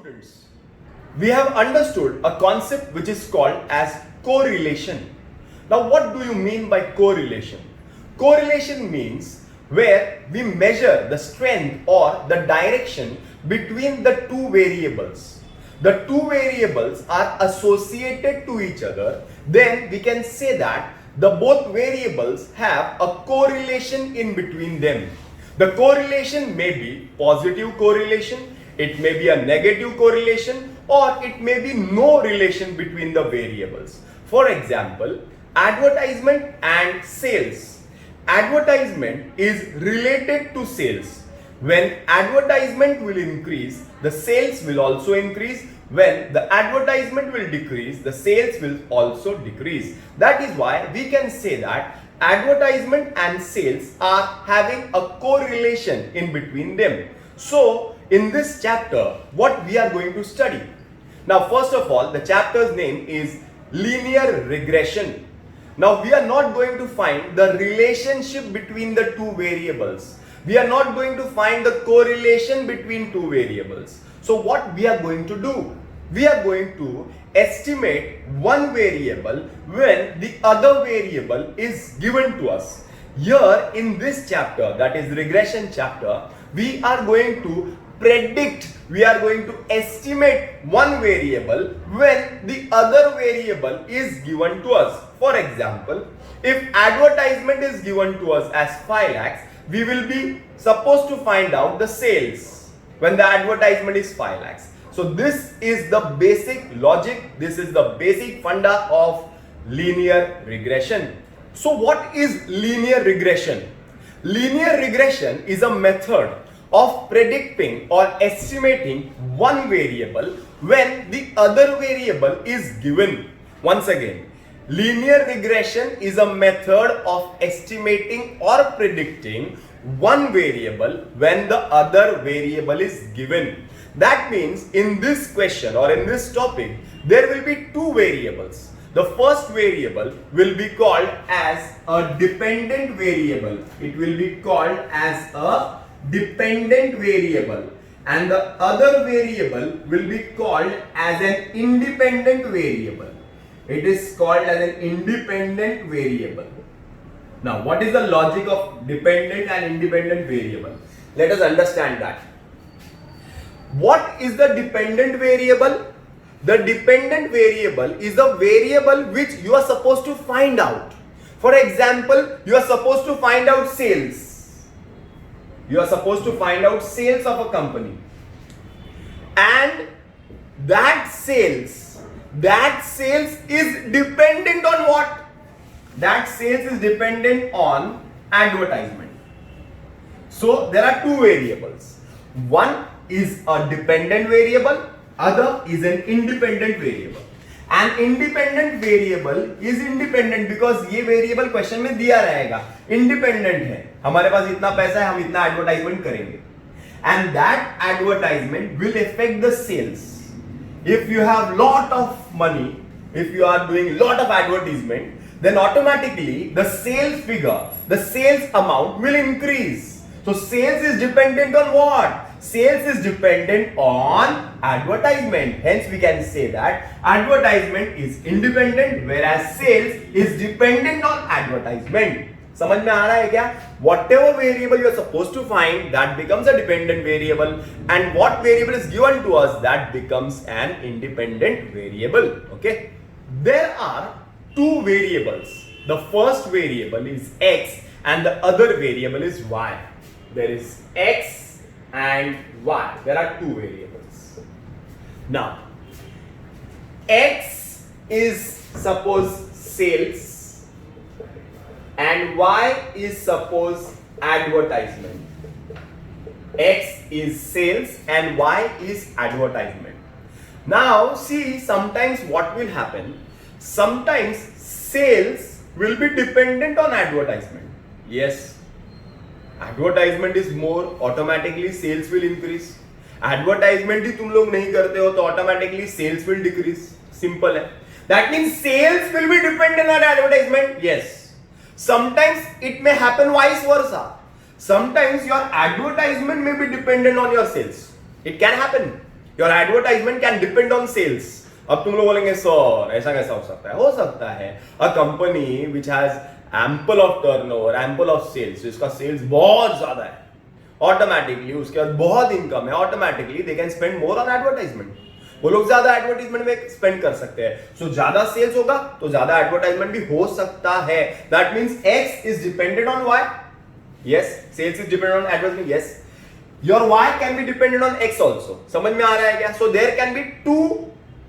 students, we have understood a concept which is called as correlation. Now, what do you mean by correlation? Correlation means where we measure the strength or the direction between the two variables. The two variables are associated to each other, then we can say that the both variables have a correlation in between them. The correlation may be positive correlation, it may be a negative correlation, or it may be no relation between the variables. For example, advertisement and sales. Advertisement is related to sales. When advertisement will increase, the sales will also increase. When the advertisement will decrease, the sales will also decrease. That is why we can say that advertisement and sales are having a correlation in between them. So, in this chapter, what we are going to study? Now, first of all, the chapter's name is linear regression. Now, we are not going to find the relationship between the two variables. We are not going to find the correlation between two variables. So, what we are going to do? We are going to estimate one variable when the other variable is given to us. Here in this chapter, that is regression chapter, we are going to predict, we are going to estimate one variable when the other variable is given to us. For example, if advertisement is given to us as 5 lakhs, we will be supposed to find out the sales when the advertisement is 5 lakhs. So this is the basic logic, this is the basic funda of linear regression. So what is linear regression? Linear regression is a method of predicting or estimating one variable when the other variable is given. Once again, linear regression is a method of estimating or predicting one variable when the other variable is given. That means in this question or in this topic, there will be two variables. The first variable will be called as a dependent variable. It will be called as a dependent variable, and the other variable will be called as an independent variable. It is called as an independent variable. Now, what is the logic of dependent and independent variable? Let us understand that. What is the dependent variable? The dependent variable is a variable which you are supposed to find out. For example, you are supposed to find out sales. You are supposed to find out sales of a company. And that sales is dependent on what? That sales is dependent on advertisement. So there are two variables. One is a dependent variable, other is an independent variable. An independent variable is independent because ये variable question में दिया रहेगा, independent है, हमारे पास इतना पैसा है, हम इतना advertisement करेंगे, and that advertisement will affect the sales. If you have lot of money, if you are doing lot of advertisement, then automatically the sales figure, the sales amount will increase. So sales is dependent on what? Sales is dependent on advertisement. Hence we can say that advertisement is independent whereas sales is dependent on advertisement. समझ में आ रहा है क्या? Whatever variable you are supposed to find, that becomes a dependent variable, and what variable is given to us, that becomes an independent variable. Okay? There are two variables. The first variable is x and the other variable is y. There is x and y. There are two variables. Now, x is suppose sales and y is suppose advertisement. X is sales and y is advertisement. Now see, sometimes what will happen? Sometimes sales will be dependent on advertisement. Yes, advertisement is more, automatically sales will increase. Advertisement ही तुम लोग नहीं करते हो तो automatically sales will decrease. Simple है. That means sales will be dependent on advertisement. Yes. Sometimes it may happen vice versa. Sometimes your advertisement may be dependent on your sales. It can happen. Your advertisement can depend on sales. अब तुम लोग बोलेंगे sir ऐसा कैसा हो सकता है a company which has ample of turnover, ample of sales, जिसका सेल्स बहुत ज्यादा है, ऑटोमेटिकली उसके बाद बहुत इनकम है, automatically they can spend more on advertisement. वो लोग ज्यादा एडवर्टाइजमेंट में स्पेंड कर सकते हैं. सो ज्यादा सेल्स होगा तो ज्यादा एडवर्टाइजमेंट भी हो सकता है. That means X is dependent on Y. Yes, sales is dependent on advertisement. Yes, your Y can be dependent on X also. समझ में आ रहा है क्या? So there can be two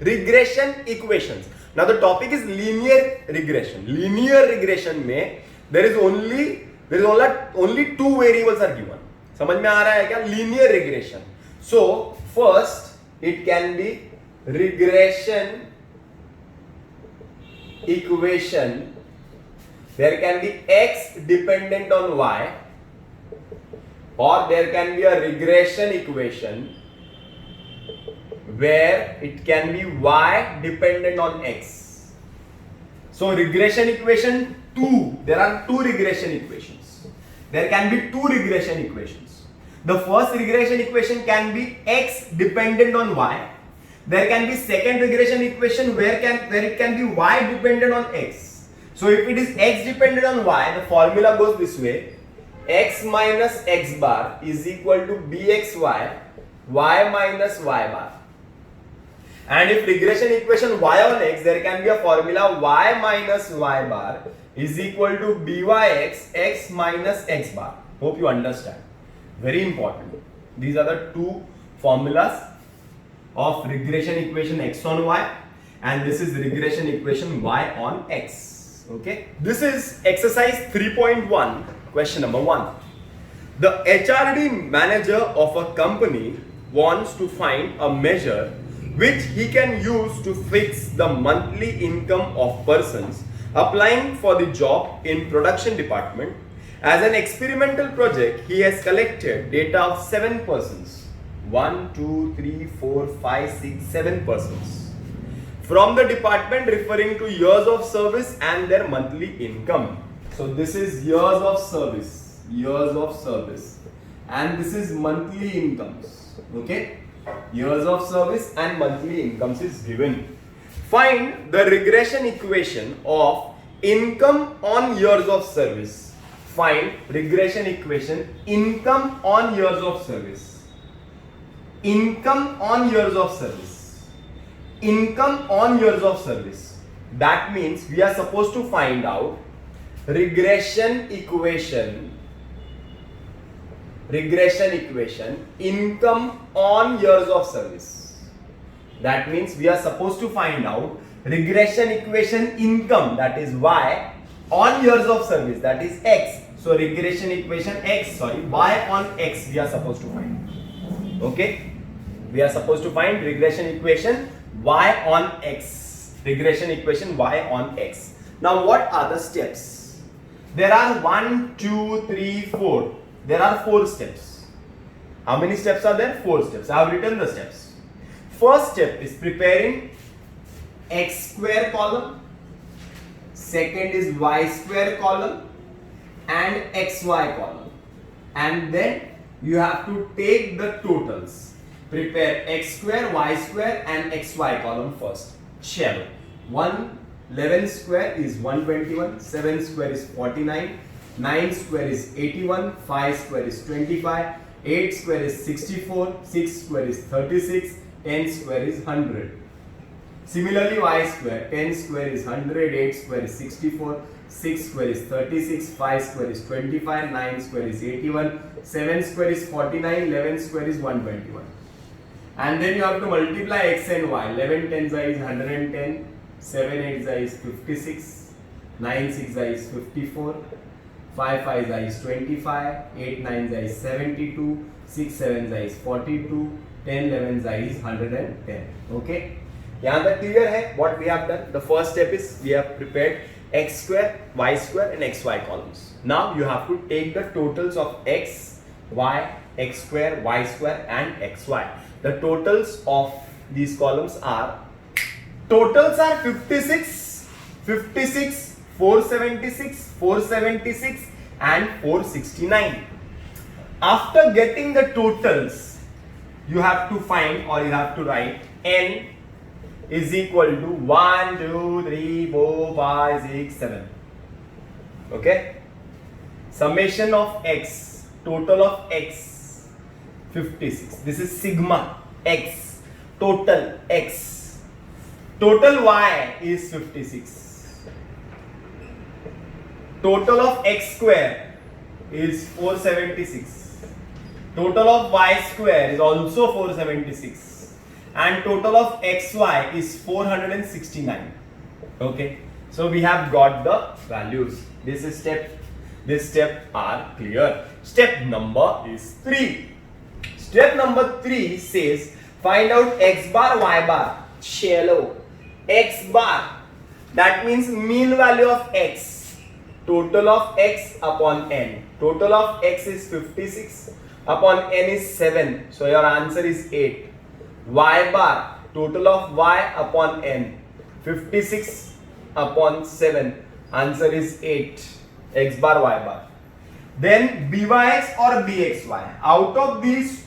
regression equations. Now the topic is linear regression. Linear regression में there is only two variables are given. समझ में आ रहा है क्या? Linear regression. So first it can be regression equation. There can be x dependent on y, or there can be a regression equation where it can be y dependent on x. So regression equation 2, there are two regression equations. There can be two regression equations. The first regression equation can be x dependent on y. There can be second regression equation where it can be y dependent on x. So if it is x dependent on y, the formula goes this way: x minus x bar is equal to bxy, y minus y bar. And if regression equation y on x, there can be a formula y minus y bar is equal to byx, x minus x bar. Hope you understand. Very important. These are the two formulas of regression equation x on y, and this is regression equation y on x. Okay. This is exercise 3.1, question number 1. The HRD manager of a company wants to find a measure which he can use to fix the monthly income of persons applying for the job in production department. As an experimental project, he has collected data of 7 persons. 1, 2, 3, 4, 5, 6, 7 persons. From the department referring to years of service and their monthly income. So this is years of service. And this is monthly incomes. Okay? Years of service and monthly incomes is given. Find the regression equation of income on years of service. Find regression equation income on years of service. Income on years of service. Income on years of service. That means we are supposed to find out regression equation. Regression equation income on years of service. That means we are supposed to find out regression equation income, that is y, on years of service, that is x. So regression equation y on x we are supposed to find. Okay, we are supposed to find regression equation y on x. Regression equation y on x. Now what are the steps? There are 1, 2, 3, 4. There are 4 steps. How many steps are there? 4 steps. I have written the steps. First step is preparing x square column. Second is y square column and xy column, and then you have to take the totals. Prepare x square, y square and xy column first. Chalo. 11 square is 121, 7 square is 49, 9 square is 81, 5 square is 25, 8 square is 64, 6 square is 36, 10 square is 100. Similarly, y square, 10 square is 100, 8 square is 64, 6 square is 36, 5 square is 25, 9 square is 81, 7 square is 49, 11 square is 121. And then you have to multiply x and y. 11 tens is 110, 7 8s is 56, 9 6 is 54, 5 5 is 25, 8 9 is 72, 6 7 is 42, 10 11 is 110. Okay. यहाँ तक clear है what we have done? The first step is we have prepared x square, y square and xy columns. Now you have to take the totals of x, y, x square, y square and xy. The totals of these columns are 56, 476, 476 and 469. After getting the totals, you have to find or you have to write n is equal to 1 2 3 4 5 6 7. Okay, summation of x, total of x 56. This is sigma x, total x. Total y is 56. Total of x square is 476. Total of y square is also 476. And total of xy is 469. Okay, so we have got the values. This step are clear. Step number is 3. Step number 3 says find out x bar y bar. Shallow. X bar, that means mean value of x. Total of x upon n. Total of x is 56 upon n is 7. So your answer is 8. Y bar, total of y upon n, 56 upon 7, answer is 8. X bar, y bar. Then byx or bxy. Out of these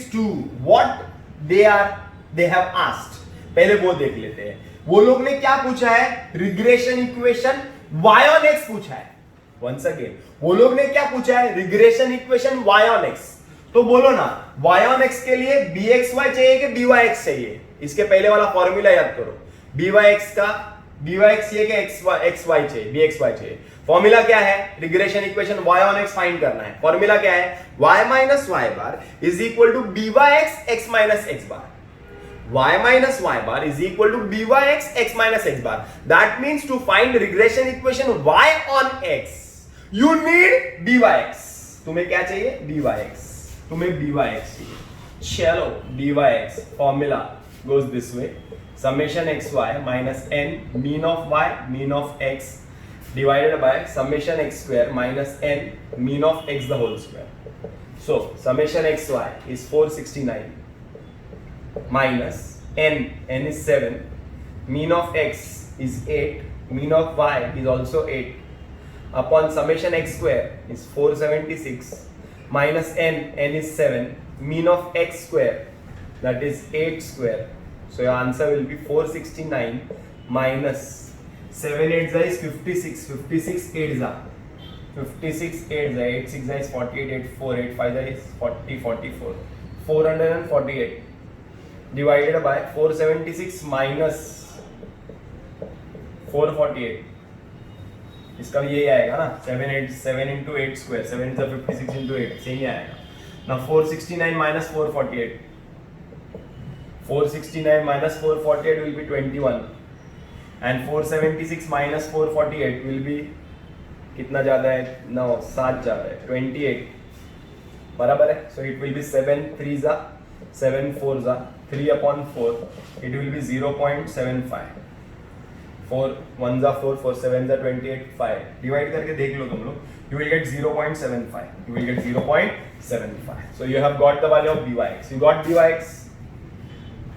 two, what they have asked. पहले वो देख लेते हैं. वो लोग ने क्या पूछा है? Regression equation y on x पूछा है. Once again, वो लोग ने क्या पूछा है? Regression equation y on x. तो बोलो ना, y on x के लिए bxy चाहिए कि byx चाहिए? इसके पहले वाला फॉर्मूला याद करो. byx ये कि xy चाहिए, bxy चाहिए. फॉर्मूला क्या है? Regression equation y on x find करना है. फॉर्मूला क्या है? y minus y bar is equal to byx x minus x bar. Y minus y bar is equal to byx x minus x bar. That means to find regression equation y on x, you need byx. तुम्हें क्या चाहिए? byx. तुम्हें byx चाहिए. चलो, byx formula goes this way. Summation xy minus n mean of y mean of x divided by summation x square minus n mean of x the whole square. So summation xy is 469 minus n is 7, mean of x is 8, mean of y is also 8, upon summation x square is 476 minus n is 7, mean of x square, that is 8 square. So your answer will be 469 minus 7 8 is 56, 56 8 is 56 8 8 6 is 48, 8 4 8 5 is 40, 44, 448 divided by 476 minus 448. इसका ये आएगा ना 7 into 8 square, 7 is 56 into 8, सही आएगा. Now 469 minus 448, 469 minus 448 will be 21, and 476 minus 448 will be कितना ज़्यादा है? 9 7 ज़्यादा है, 28, बराबर है. So it will be 7 3s are 7 4s are 3 upon 4, it will be 0.75. 4 1s are 4, 4 7s are 28, 5. Divide करके देख लो तुम लोग, you will get 0.75. You will get 0.75. So you have got the value of byx. You got byx.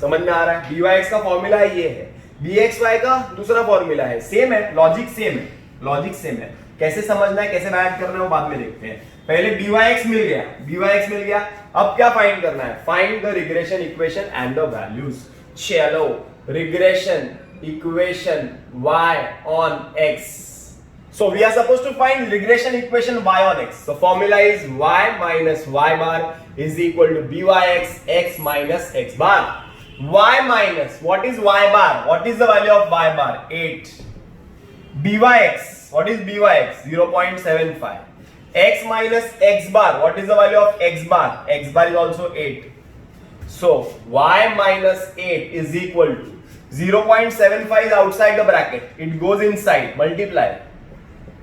समझ में आ रहा है? byx का फॉर्मूला ये है, bxy का दूसरा फॉर्मूला है. सेम है, लॉजिक सेम है, लॉजिक सेम है. कैसे समझना है, कैसे ऐड करना है वो बाद में देखते हैं. पहले byx मिल गया, byx मिल गया. अब क्या फाइंड करना है? Find the regression equation and the values. चलो, regression equation y on x. So we are supposed to find regression equation y on x. So formula is y minus y bar is equal to byx x minus x bar. Y minus, what is y bar? What is the value of y bar? 8. Byx, what is byx? 0.75. X minus x bar, what is the value of x bar? X bar is also 8. So y minus 8 is equal to 0.75 is outside the bracket, it goes inside, multiply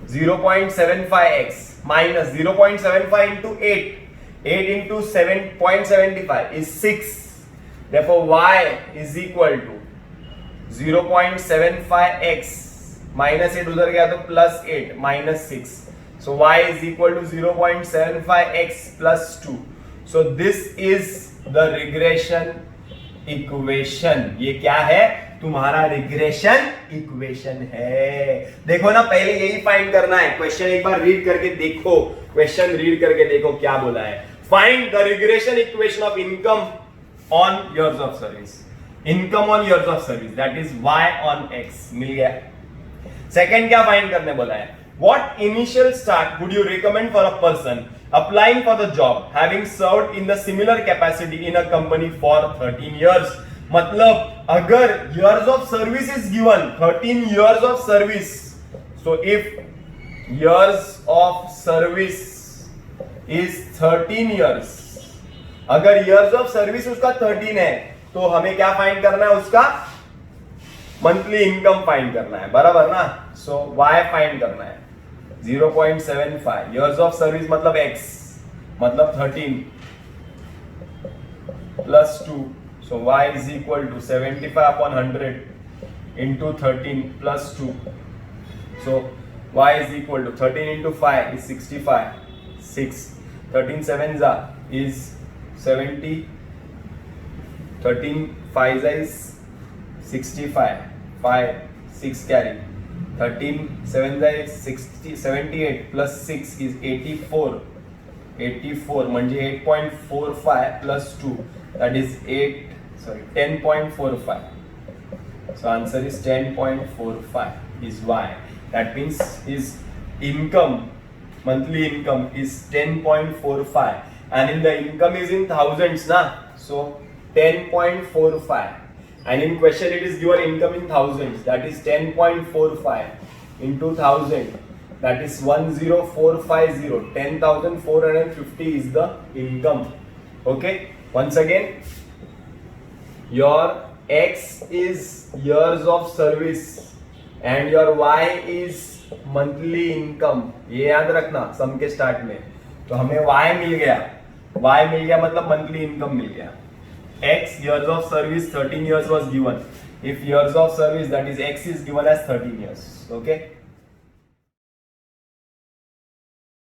0.75x minus 0.75 into 8, 8 into 7.75 is 6. Therefore y is equal to 0.75x minus 8 उधर गया तो plus 8 minus 6. So y is equal to 0.75x plus 2. So this is the regression equation. ये क्या है? तुम्हारा regression equation है. देखो ना, पहले यही फाइंड करना है. क्वेश्चन एक बार रीड करके देखो, क्वेश्चन रीड करके देखो क्या बोला है. Find the regression equation of income on years of service. Income on years of service, that is y on x. मिल गया. Second क्या find करने बोला है? What initial start would you recommend for a person applying for the job having served in the similar capacity in a company for 13 years? मतलब अगर years of service is given 13 years of service, so if years of service is 13 years, अगर years of service उसका 13 है तो हमें क्या find करना है? उसका मंथली इनकम फाइंड करना है, बराबर ना. सो y फाइंड करना है 0.75. years of service मतलब x मतलब 13 plus 2. So y is equal to 75 upon 100 into 13 plus 2. So y is equal to 13 into 5 is 65. 6. 13 sevens is 70. 13 5 is 65. 5 6 carry. 13 7 is 60. 78 plus 6 is 84. 84 म्हणजे 8.45 plus 2, that is 10.45. So answer is 10.45 is y. That means his income, monthly income is 10.45, and in the income is in thousands na, so 10.45, and in question it is given income in thousands, that is 10.45 into 1000, that is 10450. 10,450 is the income. Okay, once again, your x is years of service and your y is monthly income. ये याद रखना सम के start में. तो हमें y मिल गया. y मिल गया मतलब मंथली इनकम मिल गया. x years of service 13 years was given. If years of service, that is x is given as 13 years. Okay.